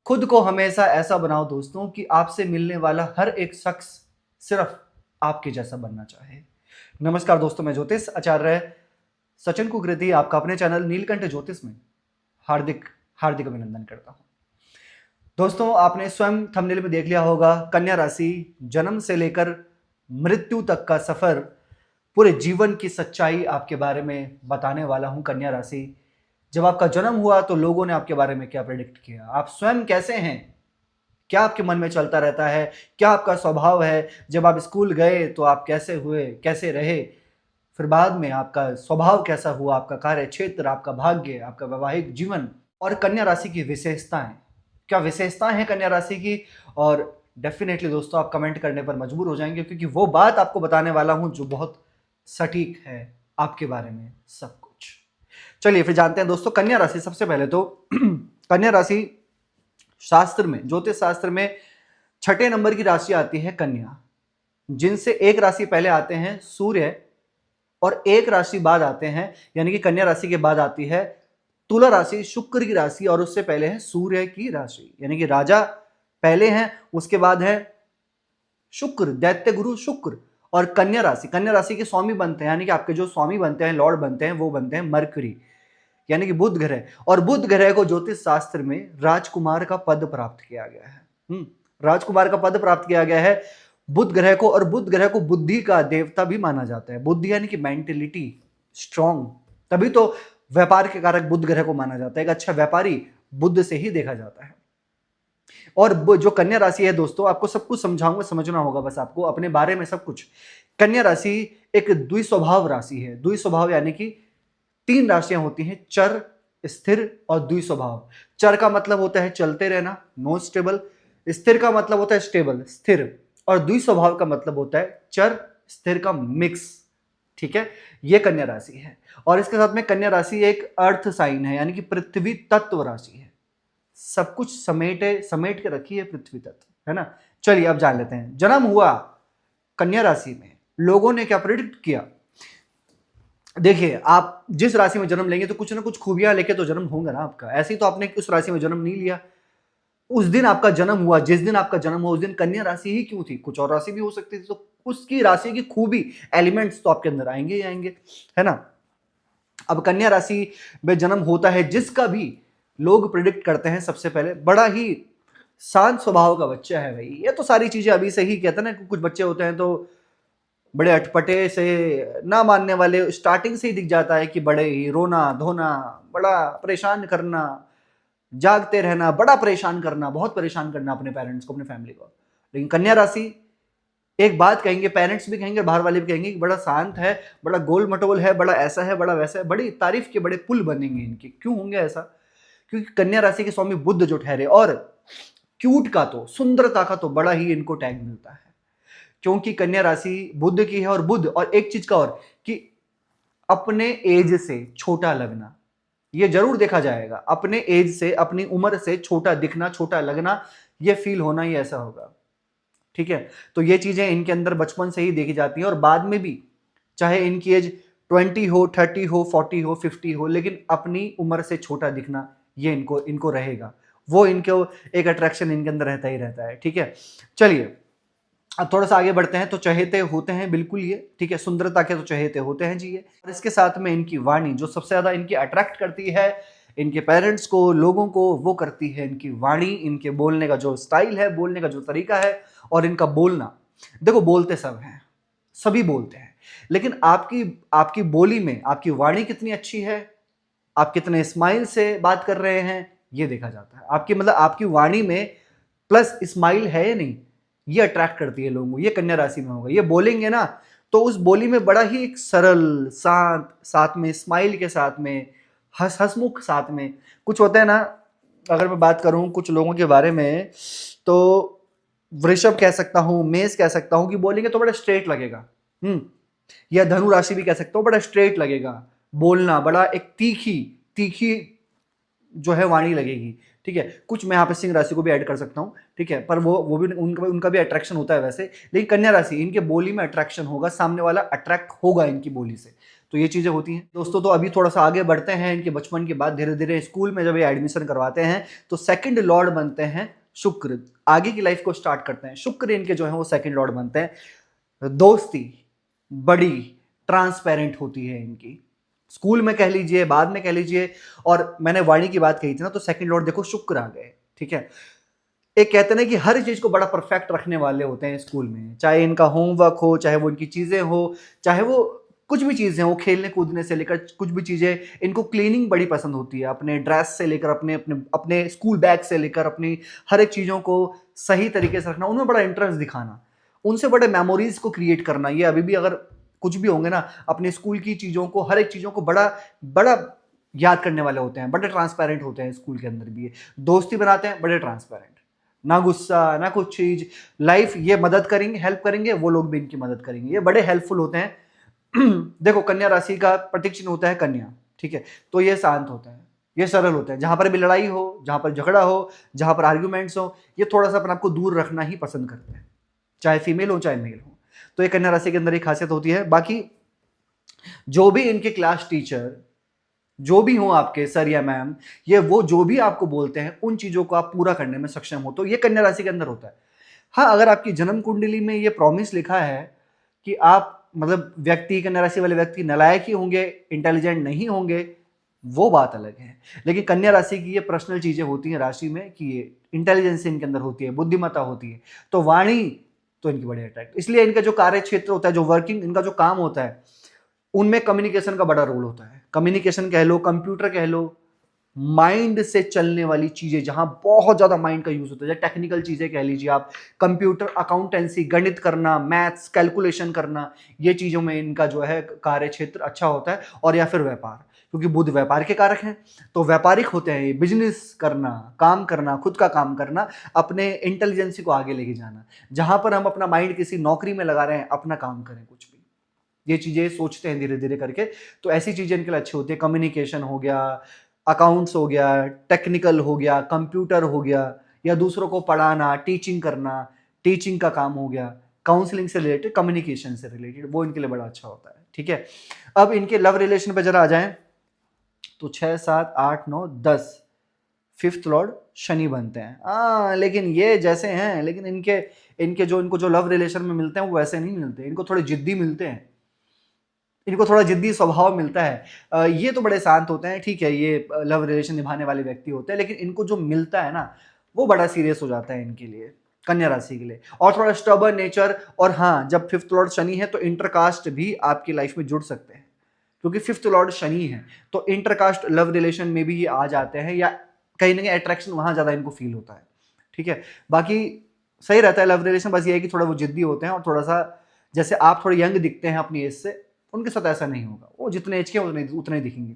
खुद को हमेशा ऐसा बनाओ दोस्तों कि आपसे मिलने वाला हर एक शख्स सिर्फ आपके जैसा बनना चाहे। नमस्कार दोस्तों, मैं ज्योतिष आचार्य सचिन कुकृति आपका अपने चैनल नीलकंठ ज्योतिष में हार्दिक हार्दिक अभिनंदन करता हूं। दोस्तों, आपने स्वयं थंबनेल में देख लिया होगा, कन्या राशि जन्म से लेकर मृत्यु तक का सफर, पूरे जीवन की सच्चाई आपके बारे में बताने वाला हूं। कन्या राशि, जब आपका जन्म हुआ तो लोगों ने आपके बारे में क्या प्रेडिक्ट किया, आप स्वयं कैसे हैं, क्या आपके मन में चलता रहता है, क्या आपका स्वभाव है, जब आप स्कूल गए तो आप कैसे हुए, कैसे रहे, फिर बाद में आपका स्वभाव कैसा हुआ, आपका कार्य क्षेत्र, आपका भाग्य, आपका वैवाहिक जीवन और कन्या राशि की विशेषताएं, क्या विशेषताएं हैं कन्या राशि की। और डेफिनेटली दोस्तों, आप कमेंट करने पर मजबूर हो जाएंगे, क्योंकि वो बात आपको बताने वाला हूं जो बहुत सटीक है आपके बारे में सब कुछ। चलिए फिर जानते हैं दोस्तों, कन्या राशि। सबसे पहले तो कन्या राशि शास्त्र में, ज्योतिष शास्त्र में छठे नंबर की राशि आती है कन्या, जिनसे एक राशि पहले आते हैं सूर्य और एक राशि बाद आते हैं, यानी कि कन्या राशि के बाद आती है तुला राशि, शुक्र की राशि, और उससे पहले है सूर्य की राशि, यानी कि राजा पहले हैं, उसके बाद है शुक्र, दैत्य गुरु शुक्र। और कन्या राशि के स्वामी बनते हैं, यानी कि आपके जो स्वामी बनते हैं, लॉर्ड बनते हैं, वो बनते हैं मरकरी, यानी कि बुध ग्रह। और बुध ग्रह को ज्योतिष शास्त्र में राजकुमार का पद प्राप्त किया गया है। राजकुमार का पद प्राप्त किया गया है बुध ग्रह को। और बुध ग्रह को बुद्धि का देवता भी माना जाता है। बुद्धि यानी कि मेंटेलिटी स्ट्रांग, तभी तो व्यापार के कारक बुध ग्रह को माना जाता है। एक अच्छा व्यापारी बुध से ही देखा जाता है। और जो कन्या राशि है दोस्तों, आपको सब कुछ समझाऊंगा, समझना होगा बस आपको अपने बारे में सब कुछ। कन्या राशि एक द्विस्वभाव राशि है। द्विस्वभाव यानी कि तीन राशियां होती हैं, चर, स्थिर और द्विस्वभाव। चर का मतलब होता है चलते रहना, नॉन स्टेबल। स्थिर का मतलब होता है स्टेबल, स्थिर। और द्विस्वभाव का मतलब होता है चर स्थिर का मिक्स। ठीक है, यह कन्या राशि है। और इसके साथ में कन्या राशि एक अर्थ साइन है, यानी कि पृथ्वी तत्व राशि है। सब कुछ समेट के रखी है पृथ्वी तत्व, है ना। चलिए अब जान लेते हैं, जन्म हुआ कन्या राशि में, लोगों ने क्या प्रेडिक्ट किया। देखिए, आप जिस राशि में जन्म लेंगे तो कुछ ना कुछ खूबियां लेके तो जन्म होगा ना आपका। ऐसे ही तो आपने उस राशि में जन्म नहीं लिया, उस दिन आपका जन्म हुआ, जिस दिन आपका जन्म हुआ उस दिन कन्या राशि ही क्यों थी, कुछ और राशि भी हो सकती थी। तो उसकी राशि की खूबी, एलिमेंट्स तो आपके अंदर आएंगे ही आएंगे, है ना। अब कन्या राशि में जन्म होता है जिसका भी लोग प्रिडिक्ट करते हैं, सबसे पहले बड़ा ही शांत स्वभाव का बच्चा है भाई। ये तो सारी चीजें अभी से ही कहते हैं ना, कुछ बच्चे होते हैं तो बड़े अटपटे से, ना मानने वाले, स्टार्टिंग से ही दिख जाता है कि बड़े ही रोना धोना, बड़ा परेशान करना, जागते रहना, बड़ा परेशान करना, बहुत परेशान करना अपने पेरेंट्स को, अपने फैमिली को। लेकिन कन्या राशि एक बात कहेंगे, पेरेंट्स भी कहेंगे, बाहर वाले भी कहेंगे कि बड़ा शांत है, बड़ा गोल मटोल है, बड़ा ऐसा है, बड़ा वैसा है। बड़ी तारीफ के बड़े पुल बनेंगे इनके। क्यों होंगे ऐसा? क्योंकि कन्या राशि के स्वामी बुध जो ठहरे, और क्यूट का तो, सुंदरता का तो बड़ा ही इनको टैग मिलता है, क्योंकि कन्या राशि बुध की है। और बुध, और एक चीज का और, कि अपने एज से छोटा लगना, ये जरूर देखा जाएगा। अपने एज से, अपनी उम्र से छोटा दिखना, छोटा लगना, ये फील होना ही ऐसा होगा। ठीक है, तो ये चीजें इनके अंदर बचपन से ही देखी जाती हैं, और बाद में भी, चाहे इनकी एज 20 हो, 30 हो, 40 हो, 50 हो, लेकिन अपनी उम्र से छोटा दिखना ये इनको रहेगा। वो इनको एक अट्रैक्शन इनके अंदर रहता ही रहता है। ठीक है, चलिए अब थोड़ा सा आगे बढ़ते हैं। तो चहेते होते हैं बिल्कुल ये, ठीक है, सुंदरता के तो चहेते होते हैं जी ये। और इसके साथ में इनकी वाणी जो सबसे ज्यादा इनकी अट्रैक्ट करती है इनके पेरेंट्स को, लोगों को, वो करती है इनकी वाणी, इनके बोलने का जो स्टाइल है, बोलने का जो तरीका है, और इनका बोलना। देखो, बोलते सब हैं, सभी बोलते हैं, लेकिन आपकी आपकी बोली में आपकी वाणी कितनी अच्छी है, आप कितने स्माइल से बात कर रहे हैं, ये देखा जाता है। आपकी मतलब आपकी वाणी में प्लस स्माइल है या नहीं, ये अट्रैक्ट करती है लोगों को। ये कन्या राशि में होगा। ये बोलेंगे ना तो उस बोली में बड़ा ही एक सरल, शांत, साथ में स्माइल के साथ में हंसमुख साथ में कुछ होता है ना। अगर मैं बात करूं कुछ लोगों के बारे में, तो वृषभ कह सकता हूं, मेष कह सकता हूं, कि बोलेंगे तो बड़ा स्ट्रेट लगेगा। या धनु राशि भी कह सकता हूं, बड़ा स्ट्रेट लगेगा बोलना, बड़ा एक तीखी तीखी जो है वाणी लगेगी। ठीक है, कुछ मैं यहाँ पे सिंह राशि को भी ऐड कर सकता हूँ। ठीक है, पर वो भी उनका भी अट्रैक्शन होता है वैसे। लेकिन कन्या राशि, इनके बोली में अट्रैक्शन होगा, सामने वाला अट्रैक्ट होगा इनकी बोली से। तो ये चीज़ें होती हैं दोस्तों। तो अभी थोड़ा सा आगे बढ़ते हैं, इनके बचपन के बाद धीरे धीरे स्कूल में जब ये एडमिशन करवाते हैं तो सेकंड लॉर्ड बनते हैं शुक्र। आगे की लाइफ को स्टार्ट करते हैं, शुक्र इनके जो है वो सेकंड लॉर्ड बनते हैं। दोस्ती बड़ी ट्रांसपेरेंट होती है इनकी, स्कूल में कह लीजिए, बाद में कह लीजिए। और मैंने वाणी की बात कही थी ना, तो सेकंड लॉर्ड देखो शुक्र आ गए, ठीक है। एक कहते हैं ना कि हर चीज को बड़ा परफेक्ट रखने वाले होते हैं स्कूल में, चाहे इनका होमवर्क हो, चाहे वो इनकी चीजें हो, चाहे वो कुछ भी चीजें हो, खेलने कूदने से लेकर कुछ भी चीजें। इनको क्लीनिंग बड़ी पसंद होती है, अपने ड्रेस से लेकर अपने अपने अपने स्कूल बैग से लेकर अपनी हर एक चीजों को सही तरीके से रखना, उनमें बड़ा इंटरेस्ट दिखाना, उनसे बड़े मेमोरीज को क्रिएट करना। ये अभी भी अगर कुछ भी होंगे ना, अपने स्कूल की चीजों को, हर एक चीजों को बड़ा बड़ा याद करने वाले होते हैं, बड़े ट्रांसपेरेंट होते हैं। स्कूल के अंदर भी ये दोस्ती बनाते हैं, बड़े ट्रांसपेरेंट, ना गुस्सा ना कुछ चीज। लाइफ ये मदद करेंगे, हेल्प करेंगे, वो लोग भी इनकी मदद करेंगे, ये बड़े हेल्पफुल होते हैं। देखो कन्या राशि का प्रतीक चिन्ह होता है कन्या, ठीक है। तो ये शांत होते हैं, ये सरल होते हैं, जहां पर भी लड़ाई हो, जहां पर झगड़ा हो, जहां पर आर्ग्यूमेंट्स हो, ये थोड़ा सा अपने आपको दूर रखना ही पसंद करते हैं, चाहे फीमेल हो चाहे मेल हो। तो ये कन्या राशि के अंदर एक खासियत होती है। बाकी जो भी इनके क्लास टीचर, जो भी हो आपके सर या मैम, ये वो जो भी आपको बोलते हैं उन चीजों को आप पूरा करने में सक्षम हो, तो ये कन्या राशि के अंदर होता है। हाँ, अगर आपकी जन्म कुंडली में ये प्रॉमिस लिखा है कि आप मतलब व्यक्ति, कन्या राशि वाले व्यक्ति नालायक ही होंगे, इंटेलिजेंट नहीं होंगे, वो बात अलग है। लेकिन कन्या राशि की ये पर्सनल चीजें होती हैं राशि में कि ये इंटेलिजेंस इनके अंदर होती है, बुद्धिमत्ता होती है, तो वाणी तो इनकी बड़ी अट्रैक्ट। इसलिए इनका जो कार्य क्षेत्र होता है, जो वर्किंग इनका जो काम होता है, उनमें कम्युनिकेशन का बड़ा रोल होता है। कम्युनिकेशन कह लो, कंप्यूटर कह लो, माइंड से चलने वाली चीजें, जहां बहुत ज्यादा माइंड का यूज होता है, टेक्निकल चीजें कह लीजिए आप, कंप्यूटर, अकाउंटेंसी, गणित करना, मैथ्स, कैलकुलेशन करना, ये चीजों में इनका जो है कार्य क्षेत्र अच्छा होता है। और या फिर व्यापार, क्योंकि बुध व्यापार के कारक हैं, तो व्यापारिक होते हैं ये। बिजनेस करना, काम करना, खुद का काम करना, अपने इंटेलिजेंसी को आगे लेके जाना, जहां पर हम अपना माइंड किसी नौकरी में लगा रहे हैं, अपना काम करें कुछ भी, ये चीजें सोचते हैं धीरे धीरे करके। तो ऐसी चीजें इनके लिए अच्छी होती है। कम्युनिकेशन हो गया, अकाउंट्स हो गया, टेक्निकल हो गया, कंप्यूटर हो गया, या दूसरों को पढ़ाना, टीचिंग करना, टीचिंग का काम हो गया, काउंसलिंग से रिलेटेड, कम्युनिकेशन से रिलेटेड, वो इनके लिए बड़ा अच्छा होता है, ठीक है। अब इनके लव रिलेशन पे जरा आ जाएं, तो 6 7 8 9 10 फिफ्थ लॉर्ड शनि बनते हैं। लेकिन ये जैसे हैं, लेकिन इनके इनको जो लव रिलेशन में मिलते हैं वो वैसे नहीं मिलते, इनको थोड़े जिद्दी मिलते हैं, इनको थोड़ा जिद्दी स्वभाव मिलता है। ये तो बड़े शांत होते हैं, ठीक है, ये लव रिलेशन निभाने वाले व्यक्ति होते हैं, लेकिन इनको जो मिलता है ना, वो बड़ा सीरियस हो जाता है इनके लिए, कन्या राशि के लिए, और थोड़ा स्टबर्न नेचर। और हाँ, जब फिफ्थ लॉर्ड शनि है तो इंटरकास्ट भी आपकी लाइफ में जुड़ सकते हैं, क्योंकि फिफ्थ लॉर्ड शनि है, तो इंटरकास्ट लव रिलेशन में भी ये आ जाते हैं, या कहीं ना कहीं अट्रैक्शन वहां ज्यादा इनको फील होता है, ठीक है। बाकी सही रहता है लव रिलेशन, बस ये है कि थोड़ा वो जिद्दी होते हैं, और थोड़ा सा जैसे आप थोड़े यंग दिखते हैं अपनी एज से, उनके साथ ऐसा नहीं होगा, वो जितने एज के उतने दिखेंगे।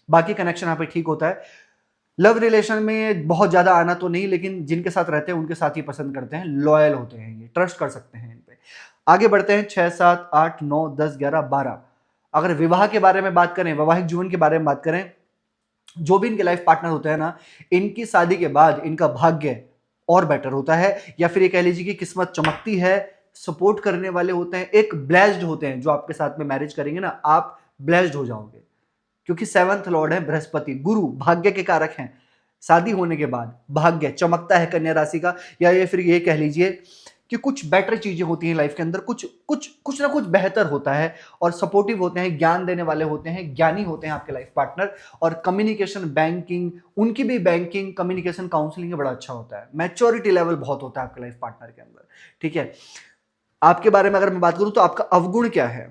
बाकी कनेक्शन यहाँ पे ठीक होता है। लव रिलेशन में बहुत ज्यादा आना तो नहीं, लेकिन जिनके साथ रहते हैं उनके साथ ही पसंद करते हैं, लॉयल होते हैं, ये ट्रस्ट कर सकते हैं इन पे। आगे बढ़ते हैं, 6 7 8 9 10 11 12। अगर विवाह के बारे में बात करें, वैवाहिक जीवन के बारे में बात करें, जो भी इनके लाइफ पार्टनर होते हैं ना, इनकी शादी के बाद इनका भाग्य और बेटर होता है, या फिर ये कह लीजिए कि किस्मत चमकती है, सपोर्ट करने वाले होते हैं, एक ब्लेस्ड होते हैं। जो आपके साथ में मैरिज करेंगे ना, आप ब्लेस्ड हो जाओगे, क्योंकि सेवंथ लॉर्ड है बृहस्पति, गुरु भाग्य के कारक हैं। शादी होने के बाद भाग्य चमकता है कन्या राशि का, या ये फिर ये कह लीजिए कि कुछ बेटर चीजें होती हैं लाइफ के अंदर, कुछ ना कुछ बेहतर होता है, और सपोर्टिव होते हैं, ज्ञान देने वाले होते हैं, ज्ञानी होते हैं आपके लाइफ पार्टनर। और कम्युनिकेशन, बैंकिंग, उनकी भी बैंकिंग, कम्युनिकेशन, काउंसलिंग बड़ा अच्छा होता है। मैच्योरिटी लेवल बहुत होता है आपके लाइफ पार्टनर के अंदर, ठीक है। आपके बारे में अगर मैं बात करूं तो आपका अवगुण क्या है?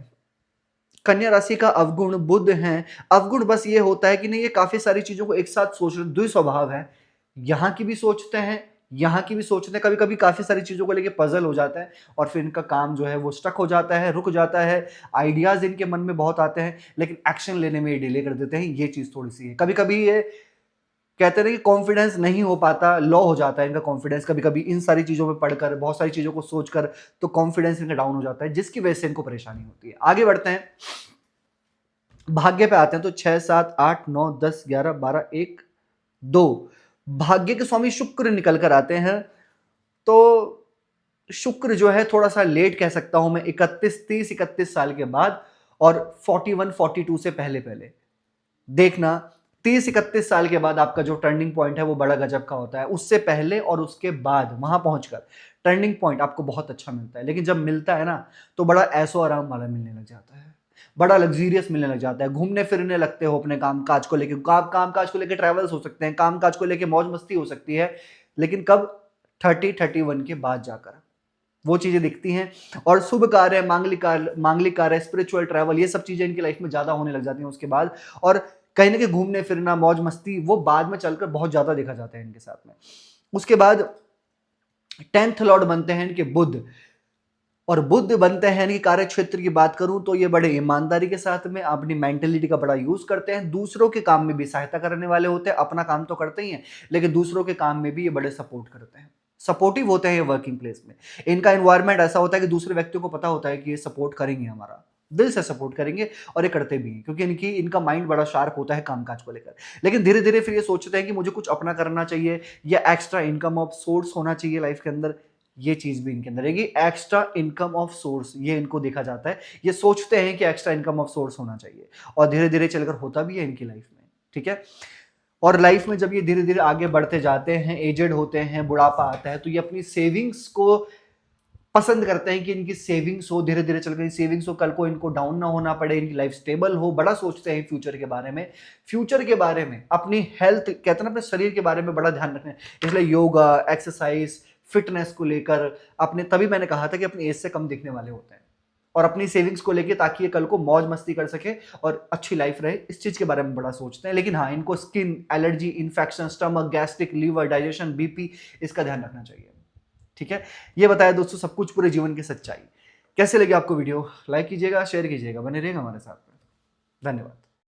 कन्या राशि का अवगुण बुध है। अवगुण बस ये होता है कि नहीं, ये काफी सारी चीजों को एक साथ सोच रहे, द्विस्वभाव है, यहाँ की भी सोचते हैं, यहाँ की भी सोचते हैं, कभी कभी काफी सारी चीजों को लेके पजल हो जाता है, और फिर इनका काम जो है वो स्टक हो जाता है, रुक जाता है। आइडियाज इनके मन में बहुत आते हैं, लेकिन एक्शन लेने में ये डिले कर देते हैं, ये चीज थोड़ी सी है। कभी कभी ये कहते हैं कि कॉन्फिडेंस नहीं हो पाता, लो हो जाता है इनका कॉन्फिडेंस, कभी कभी इन सारी चीजों में पढ़कर, बहुत सारी चीजों को सोचकर, तो कॉन्फिडेंस इनका डाउन हो जाता है, जिसकी वजह से इनको परेशानी होती है। आगे बढ़ते हैं, भाग्य पे आते हैं, तो 6 7 8 9 10 11 12 1 2। भाग्य के स्वामी शुक्र निकल कर आते हैं, तो शुक्र जो है थोड़ा सा लेट कह सकता हूं मैं, 31 30 31 साल के बाद, और 41 42 से पहले पहले देखना 30-31 साल के बाद आपका जो टर्निंग पॉइंट है वो बड़ा गजब का होता है। उससे पहले और उसके बाद वहां पहुंचकर टर्निंग पॉइंट आपको बहुत अच्छा मिलता है, लेकिन जब मिलता है ना तो बड़ा ऐसो आराम वाला मिलने लग जाता है, बड़ा लग्जीरियस मिलने लग जाता है। घूमने फिरने लगते हो अपने काम काज को लेके, काम काज को लेके ट्रैवल्स हो सकते हैं, काम काज को लेके मौज मस्ती हो सकती है, लेकिन कब 30-31 के बाद जाकर वो चीजें दिखती हैं। और शुभ कार्य, मांगलिक कार्य, स्पिरिचुअल ट्रैवल, ये सब चीजें इनकी लाइफ में ज्यादा होने लग जाती हैं उसके बाद। और कहीं ना कहीं घूमने फिरना, मौज मस्ती, वो बाद में चलकर बहुत ज्यादा देखा जाता है इनके साथ में। उसके बाद 10th लॉर्ड बनते हैं इनके बुध, और बुध बनते हैं इनके कार्य क्षेत्र की बात करूं तो ये बड़े ईमानदारी के साथ में अपनी मेंटेलिटी का बड़ा यूज करते हैं, दूसरों के काम में भी सहायता करने वाले होते हैं। अपना काम तो करते ही हैं, लेकिन दूसरों के काम में भी ये बड़े सपोर्ट करते हैं, सपोर्टिव होते हैं ये वर्किंग प्लेस में। इनका एनवायरनमेंट ऐसा होता है कि दूसरे व्यक्तियों को पता होता है कि ये सपोर्ट करेंगे, हमारा दिल से सपोर्ट करेंगे, और ये करते भी हैं, क्योंकि इनका माइंड बड़ा शार्प होता है कामकाज को लेकर। लेकिन धीरे धीरे फिर ये सोचते हैं कि मुझे कुछ अपना करना चाहिए, या एक्स्ट्रा इनकम ऑफ सोर्स होना चाहिए लाइफ के अंदर। ये चीज भी इनके अंदर रहेगी, एक्स्ट्रा इनकम ऑफ सोर्स, ये इनको देखा जाता है। ये सोचते हैं कि एक्स्ट्रा इनकम ऑफ सोर्स होना चाहिए, और धीरे धीरे चलकर होता भी है इनकी लाइफ में, ठीक है। और लाइफ में जब ये धीरे धीरे आगे बढ़ते जाते हैं, एजेड होते हैं, बुढ़ापा आता है, तो ये अपनी सेविंग्स को पसंद करते हैं कि इनकी सेविंग्स हो, धीरे धीरे चलकर सेविंग्स हो, कल को इनको डाउन ना होना पड़े, इनकी लाइफ स्टेबल हो। बड़ा सोचते हैं फ्यूचर के बारे में, अपनी हेल्थ, कहते हैं ना, अपने शरीर के बारे में बड़ा ध्यान रखना है। इसलिए योगा, एक्सरसाइज, फिटनेस को लेकर अपने, तभी मैंने कहा था कि अपनी एज से कम दिखने वाले होते हैं, और अपनी सेविंग्स को लेके, ताकि ये कल को मौज मस्ती कर सके और अच्छी लाइफ रहे, इस चीज के बारे में बड़ा सोचते हैं। लेकिन हाँ, इनको skin allergy, infection, stomach, gastric, liver, digestion, BP, इसका ध्यान रखना चाहिए, ठीक है। ये बताया दोस्तों सब कुछ पूरे जीवन की सच्चाई। कैसे लगे आपको वीडियो? लाइक कीजिएगा, शेयर कीजिएगा, बने रहिएगा हमारे साथ में। धन्यवाद।